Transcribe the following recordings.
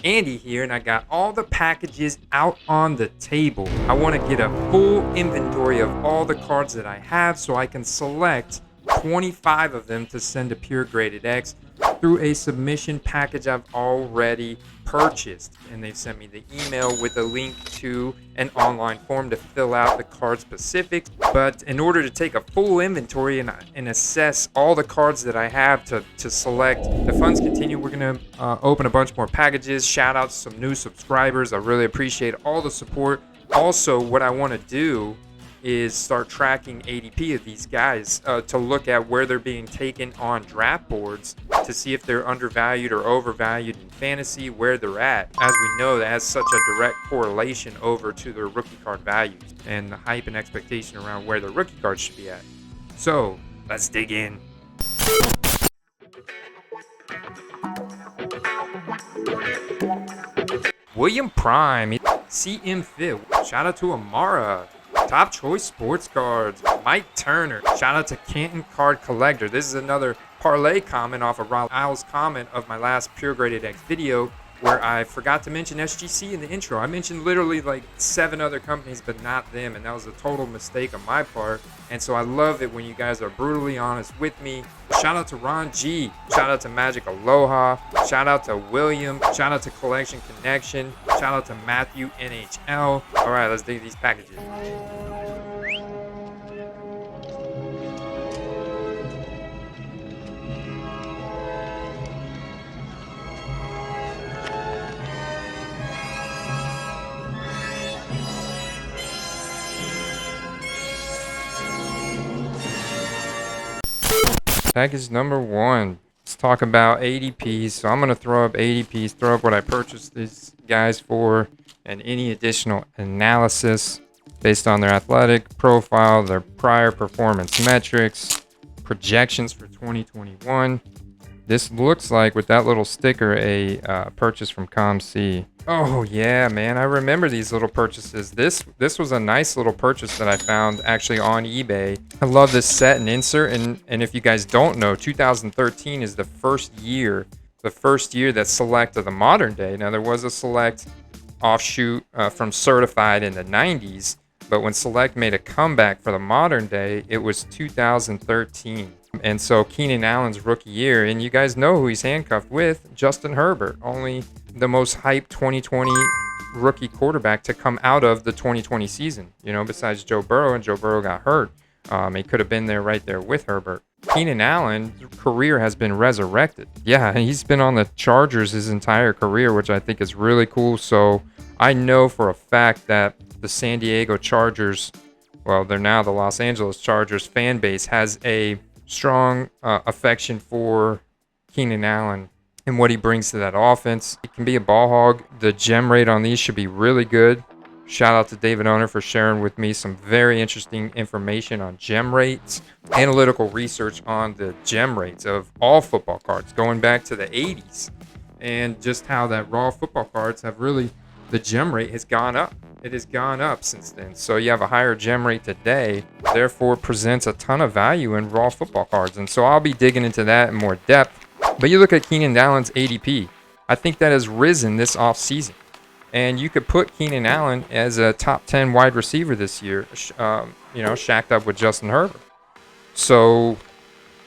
Andy here, and I got all the packages out on the table. I want to get a full inventory of all the cards that I have so I can select 25 of them to send to Pure Graded X through a submission package I've already purchased. And they've sent me the email with a link to an online form to fill out the card specifics. But in order to take a full inventory and assess all the cards that I have to select, the funds continue. We're going to open a bunch more packages. Shout out to some new subscribers. I really appreciate all the support. Also, what I want to do is start tracking ADP of these guys to look at where they're being taken on draft boards to see if they're undervalued or overvalued in fantasy, where they're at. As we know, that has such a direct correlation over to their rookie card values and the hype and expectation around where the rookie cards should be at. So let's dig in. William Prime, CM Fit, shout out to Amara. Top Choice Sports Cards, Mike Turner. Shout out to Canton Card Collector. This is another parlay comment off of Raul's comment of my last Pure Graded X video where I forgot to mention SGC in the intro. I mentioned literally like 7 other companies, but not them, and that was a total mistake on my part. And so I love it when you guys are brutally honest with me. Shout out to Ron G. Shout out to Magic Aloha. Shout out to William. Shout out to Collection Connection. Shout out to Matthew NHL. All right, let's dig these packages. Package number 1. Let's talk about ADPs. So I'm going to throw up ADPs, throw up what I purchased these guys for, and any additional analysis based on their athletic profile, their prior performance metrics, projections for 2021. This looks like, with that little sticker, a purchase from ComC. Oh yeah, man, I remember these little purchases. This was a nice little purchase that I found actually on eBay. I love this set and insert, and if you guys don't know, 2013 is the first year that Select of the modern day. Now there was a Select offshoot from Certified in the 90s, but when Select made a comeback for the modern day, it was 2013. And so Keenan Allen's rookie year, and you guys know who he's handcuffed with, Justin Herbert, only the most hyped 2020 rookie quarterback to come out of the 2020 season, besides Joe Burrow, and Joe Burrow got hurt. He could have been there right there with Herbert. Keenan Allen's career has been resurrected. Yeah, he's been on the Chargers his entire career, which I think is really cool. So I know for a fact that the San Diego Chargers, well, they're now the Los Angeles Chargers fan base, has a strong affection for Keenan Allen and what he brings to that offense. He can be a ball hog. The gem rate on these should be really good. Shout out to David Owner for sharing with me some very interesting information on gem rates, analytical research on the gem rates of all football cards going back to the 80s, and just how that raw football cards have really, the gem rate has gone up. It has gone up since then. So you have a higher gem rate today, therefore presents a ton of value in raw football cards. And so I'll be digging into that in more depth. But you look at Keenan Allen's ADP. I think that has risen this offseason. And you could put Keenan Allen as a top 10 wide receiver this year, shacked up with Justin Herbert. So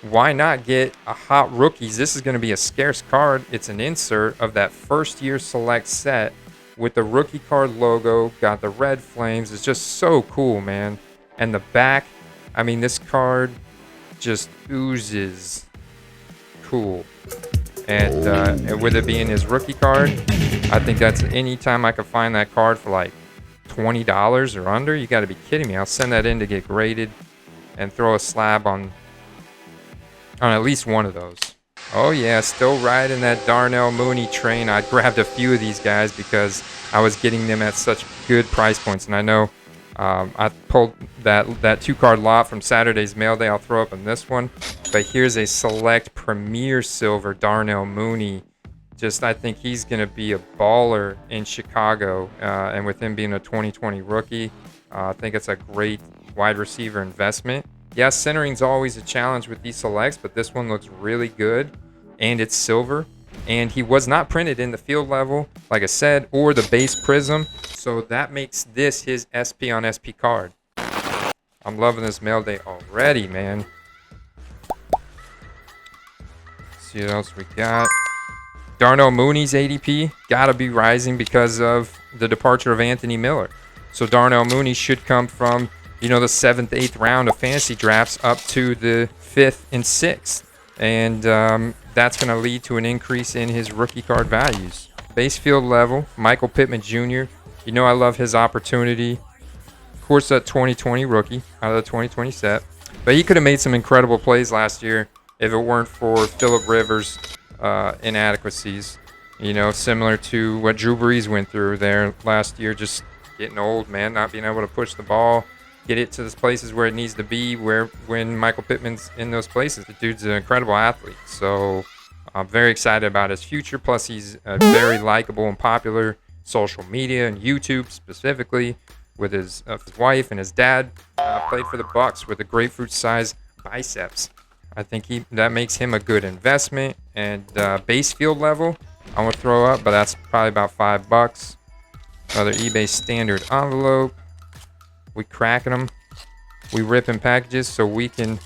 why not get a hot rookies? This is going to be a scarce card. It's an insert of that first year Select set with the rookie card logo, got the red flames. It's just so cool, man. And the back, I mean, this card just oozes cool. And with it being his rookie card, I think that's any time I could find that card for like $20 or under. You got to be kidding me. I'll send that in to get graded and throw a slab on at least one of those. Oh yeah, still riding that Darnell Mooney train. I grabbed a few of these guys because I was getting them at such good price points, and I know I pulled that 2-card lot from Saturday's mail day. I'll throw up in this one, but here's a Select Premier Silver Darnell Mooney. I think he's going to be a baller in Chicago, and with him being a 2020 rookie, I think it's a great wide receiver investment. Yeah, centering's always a challenge with these selects, but this one looks really good, and it's silver, and he was not printed in the field level, like I said, or the base prism. So that makes this his SPonSP card. I'm loving this mail day already, man. Let's see what else we got. Darnell Mooney's ADP gotta be rising because of the departure of Anthony Miller. So Darnell Mooney should come from, you know, the 7th, 8th round of fantasy drafts up to the 5th and 6th. And that's going to lead to an increase in his rookie card values. Base field level, Michael Pittman Jr. You know I love his opportunity. Of course, that 2020 rookie out of the 2020 set. But he could have made some incredible plays last year if it weren't for Phillip Rivers' inadequacies. You know, similar to what Drew Brees went through there last year, just getting old, man, not being able to push the ball, get it to the places where it needs to be, where when Michael Pittman's in those places. The dude's an incredible athlete. So I'm very excited about his future. Plus, he's very likable and popular social media and YouTube specifically with his wife, and his dad played for the Bucks with a grapefruit-sized biceps. I think that makes him a good investment. And base field level, I'm going to throw up, but that's probably about $5. Another eBay standard envelope. We cracking them. We ripping packages so we can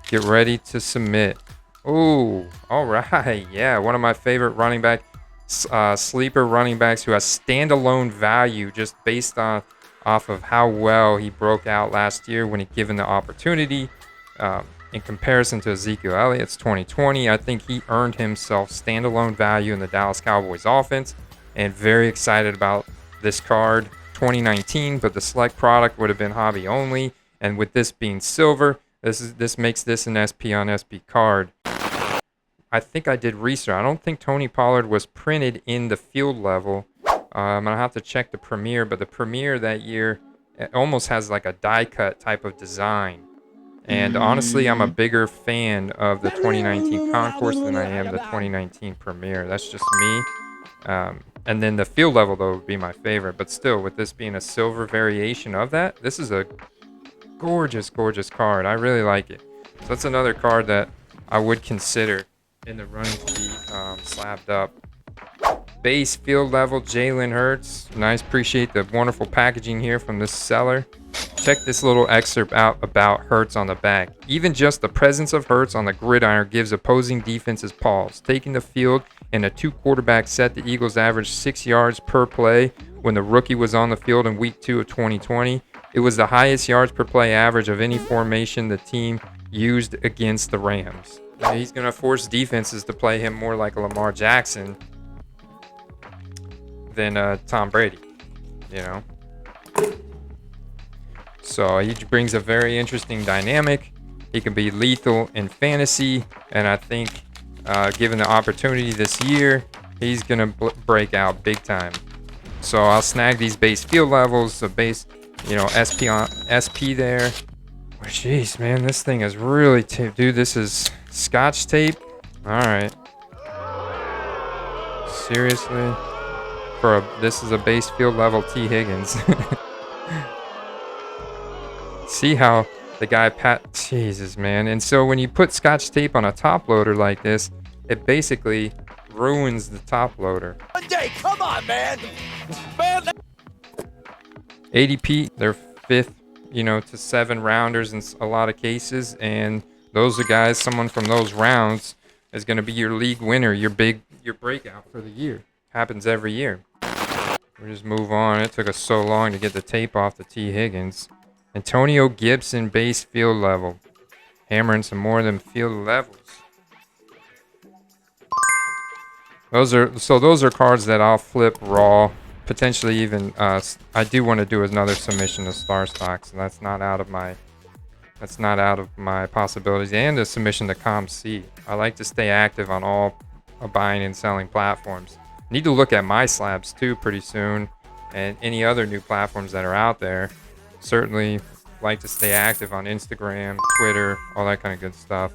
get ready to submit. Oh, all right. Yeah, one of my favorite running back, sleeper running backs who has standalone value just based off of how well he broke out last year when he given the opportunity. In comparison to Ezekiel Elliott's 2020, I think he earned himself standalone value in the Dallas Cowboys offense, and very excited about this card. 2019, but the select product would have been hobby only, and with this being silver, this makes this an SPonSP card. I think I did research. I don't think Tony Pollard was printed in the field level. I'm gonna have to check the Premier, but the Premier that year it almost has like a die cut type of design. And honestly, I'm a bigger fan of the 2019 Concourse than I am the 2019 Premier. That's just me. And then the field level, though, would be my favorite. But still, with this being a silver variation of that, this is a gorgeous, gorgeous card. I really like it. So that's another card that I would consider in the running to be slabbed up. Base field level, Jalen Hurts. Nice. Appreciate the wonderful packaging here from this seller. Check this little excerpt out about Hurts on the back. Even just the presence of Hurts on the gridiron gives opposing defenses pause. Taking the field in a 2-quarterback set, the Eagles averaged 6 yards per play when the rookie was on the field in Week 2 of 2020. It was the highest yards per play average of any formation the team used against the Rams. Now, he's going to force defenses to play him more like a Lamar Jackson than Tom Brady, you know. So he brings a very interesting dynamic. He can be lethal in fantasy, and I think given the opportunity this year, he's gonna break out big time. So I'll snag these base field levels, the base, you know, SPonSP there. Oh, jeez, man, this thing is really taped, dude. This is scotch tape. All right, seriously, this is a base field level T. Higgins. See how the guy Jesus, man. And so when you put scotch tape on a top loader like this, it basically ruins the top loader. One day, come on, man. ADP, they're 5th, you know, to 7 rounders in a lot of cases, and those are guys, someone from those rounds is going to be your league winner, your breakout for the year. Happens every year. We'll just move on. It took us so long to get the tape off the T. Higgins. Antonio Gibson, base field level. Hammering some more of them field levels. Those are cards that I'll flip raw. Potentially even, I do want to do another submission to Star Stocks, and that's not out of my possibilities. And a submission to ComC. I like to stay active on all buying and selling platforms. Need to look at my slabs too pretty soon, and any other new platforms that are out there. Certainly like to stay active on Instagram, Twitter, all that kind of good stuff.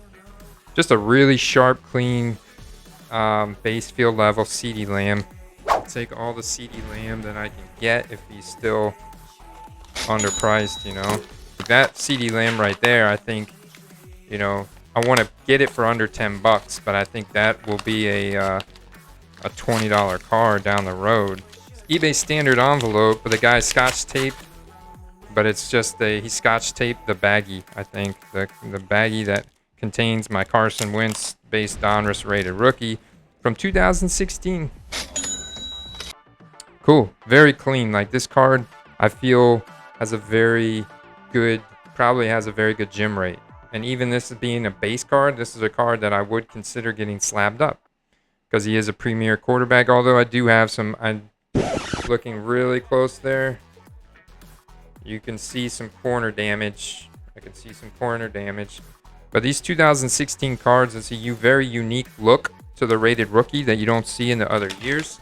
Just a really sharp, clean base field level CeeDee Lamb. I'll take all the CeeDee Lamb that I can get if he's still underpriced, you know. That CeeDee Lamb right there, I think, you know, I want to get it for under $10, but I think that will be a a $20 card down the road. eBay standard envelope, but the guy scotch taped, but it's just he scotch taped the baggie, I think. The baggie that contains my Carson Wentz base Donruss rated rookie from 2016. Cool, very clean. Like this card, I feel has a very good, probably has a very good gem rate. And even this being a base card, this is a card that I would consider getting slabbed up because he is a premier quarterback. Although I do have some, I'm looking really close there. You can see some corner damage. I can see some corner damage. But these 2016 cards, it's a very unique look to the rated rookie that you don't see in the other years.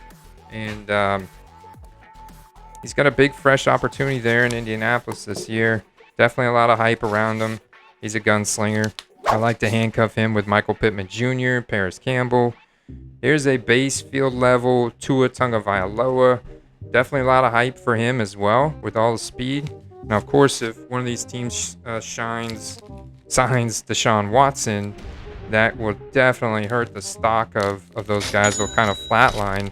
And he's got a big, fresh opportunity there in Indianapolis this year. Definitely a lot of hype around him. He's a gunslinger. I like to handcuff him with Michael Pittman Jr., Paris Campbell. Here's a base field level Tua Tagovailoa. Definitely a lot of hype for him as well with all the speed. Now, of course, if one of these teams signs Deshaun Watson, that will definitely hurt the stock of those guys. They'll kind of flatline.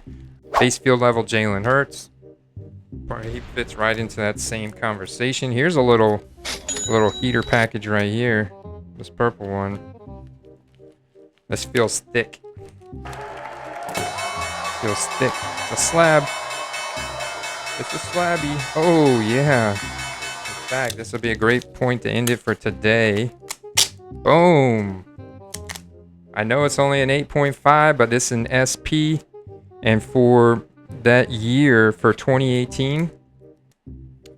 Base field level Jalen Hurts. He fits right into that same conversation. Here's a little heater package right here. This purple one. This feels thick. Feels thick. It's a slab. It's a slabby. Oh, yeah. In fact, this will be a great point to end it for today. Boom. I know it's only an 8.5, but this is an SP. And for that year, for 2018,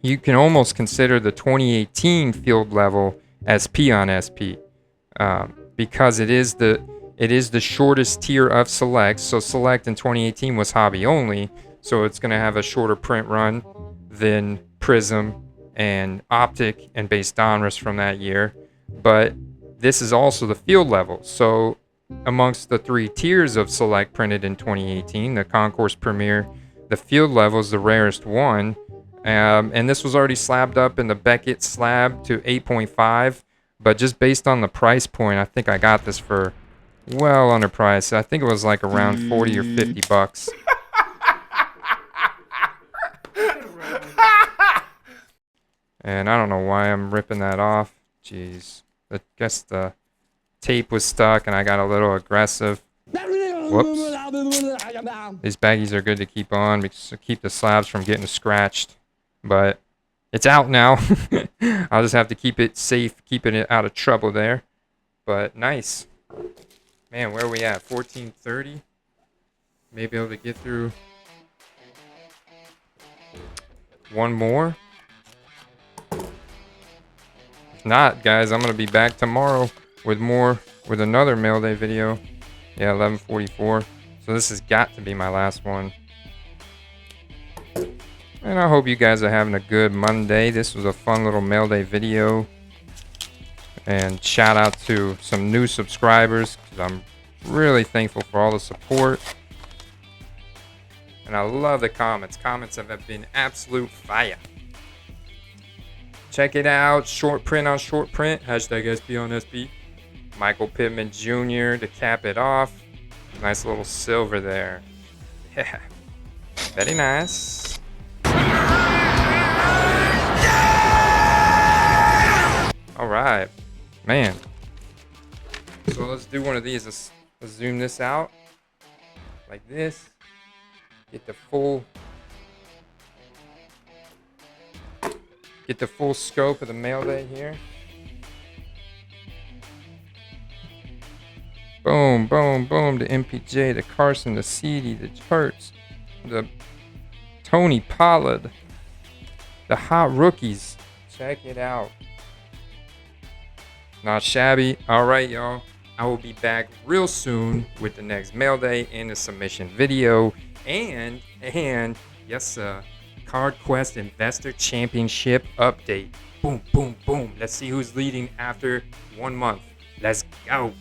you can almost consider the 2018 field level SP on SP. Because it is the shortest tier of Select. So Select in 2018 was hobby only. So it's going to have a shorter print run than Prism and Optic and base Donruss from that year. But this is also the field level. So amongst the 3 tiers of Select printed in 2018, the Concourse Premier, the field level is the rarest one. And this was already slabbed up in the Beckett slab to 8.5. But just based on the price point, I think I got this for well underpriced. I think it was like around 40 or 50 bucks. And I don't know why I'm ripping that off. Jeez. I guess the tape was stuck and I got a little aggressive. Whoops. These baggies are good to keep on because to keep the slabs from getting scratched. But it's out now. I'll just have to keep it safe, keeping it out of trouble there. But nice. Man, where are we at? 14:30? Maybe able to get through one more. If not, guys, I'm going to be back tomorrow with another mail day video. Yeah, 11:44. So this has got to be my last one. And I hope you guys are having a good Monday. This was a fun little mail day video. And shout out to some new subscribers because I'm really thankful for all the support. And I love the comments. Comments have been absolute fire. Check it out. Short print on short print. Hashtag SPonSP. Michael Pittman Jr. to cap it off. Nice little silver there. Yeah. Very nice. All right. Man. So let's do one of these. Let's zoom this out. Like this. Get the full scope of the mail day here. Boom, boom, boom. The MPJ, the Carson, the CD, the Hurts, the Tony Pollard, the hot rookies. Check it out. Not shabby. All right, y'all. I will be back real soon with the next mail day and the submission video. And yes, Card Quest Investor Championship update. Boom, boom, boom. Let's see who's leading after 1 month. Let's go.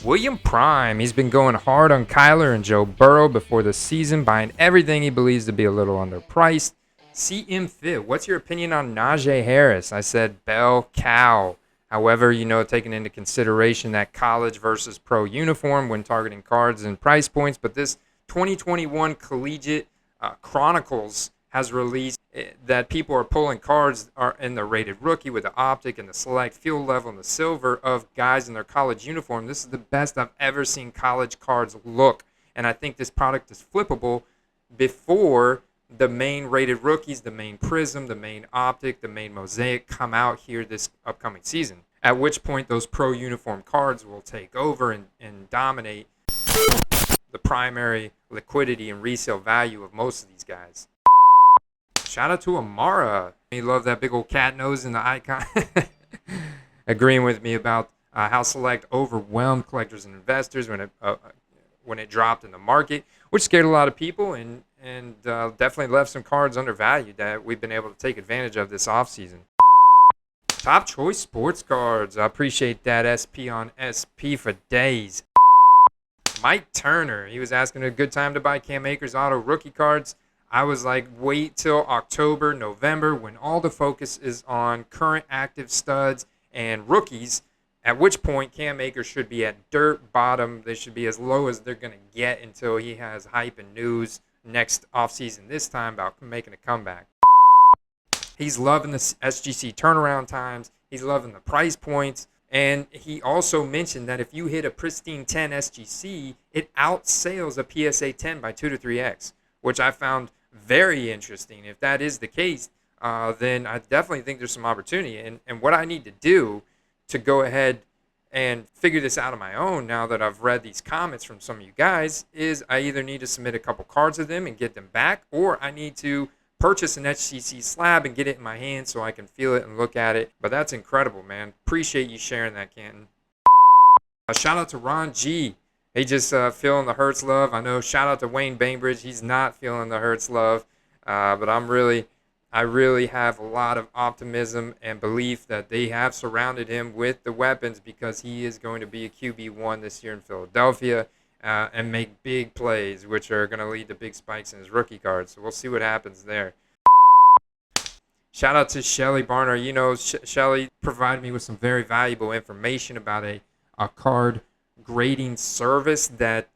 William Prime, he's been going hard on Kyler and Joe Burrow before the season, buying everything he believes to be a little underpriced. CM Fit, what's your opinion on Najee Harris? I said bell cow. However, taking into consideration that college versus pro uniform when targeting cards and price points, but this 2021 Collegiate Chronicles has released that people are pulling cards are in the rated rookie with the optic and the select field level and the silver of guys in their college uniform. This is the best I've ever seen college cards look. And I think this product is flippable before the main rated rookies, the main prism, the main optic, the main mosaic come out here this upcoming season. At which point those pro uniform cards will take over and dominate the primary liquidity and resale value of most of these guys. Shout out to Amara. He loved that big old cat nose in the icon. Agreeing with me about how Select overwhelmed collectors and investors when it dropped in the market, which scared a lot of people and definitely left some cards undervalued that we've been able to take advantage of this offseason. Top choice sports cards. I appreciate that. SP on SP for days. Mike Turner. He was asking a good time to buy Cam Akers auto rookie cards. I was like, wait till October, November, when all the focus is on current active studs and rookies, at which point Cam Akers should be at dirt bottom. They should be as low as they're going to get until he has hype and news next offseason, this time about making a comeback. He's loving the SGC turnaround times. He's loving the price points. And he also mentioned that if you hit a pristine 10 SGC, it outsells a PSA 10 by 2 to 3x, which I found very interesting. If that is the case, then I definitely think there's some opportunity. And what I need to do to go ahead and figure this out on my own now that I've read these comments from some of you guys is I either need to submit a couple cards of them and get them back, or I need to purchase an HCC slab and get it in my hand so I can feel it and look at it. But that's incredible, man. Appreciate you sharing that, Canton. Shout out to Ron G. He just feeling the Hurts love. I know. Shout out to Wayne Bainbridge. He's not feeling the Hurts love, but I really have a lot of optimism and belief that they have surrounded him with the weapons because he is going to be a QB1 this year in Philadelphia and make big plays, which are going to lead to big spikes in his rookie card. So we'll see what happens there. Shout out to Shelly Barner. Shelly provided me with some very valuable information about a card grading service that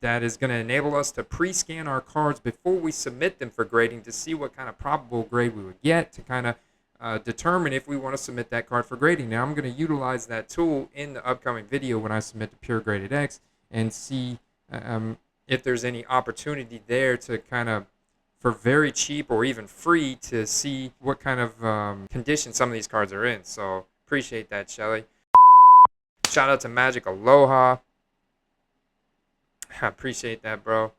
is going to enable us to pre-scan our cards before we submit them for grading to see what kind of probable grade we would get to kind of determine if we want to submit that card for grading. Now, I'm going to utilize that tool in the upcoming video when I submit to Pure Graded X and see if there's any opportunity there to kind of, for very cheap or even free, to see what kind of condition some of these cards are in. So appreciate that, Shelly. Shout out to Magic Aloha. I appreciate that, bro.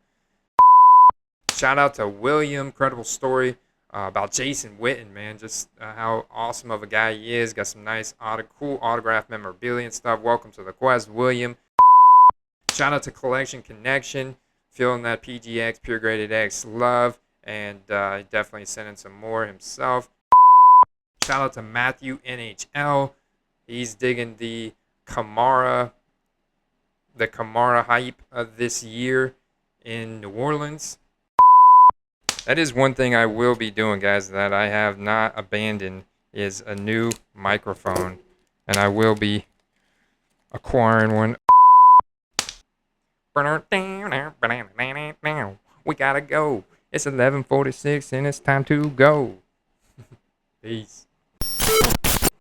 Shout out to William. Incredible story about Jason Witten, man. Just how awesome of a guy he is. Got some nice, cool autograph memorabilia and stuff. Welcome to the quest, William. Shout out to Collection Connection. Feeling that PGX, Pure Graded X love. And definitely sending some more himself. Shout out to Matthew NHL. He's digging the Kamara hype of this year in New Orleans. That is one thing I will be doing, guys, that I have not abandoned is a new microphone. And I will be acquiring one. We gotta go. It's 11:46 and it's time to go. Peace.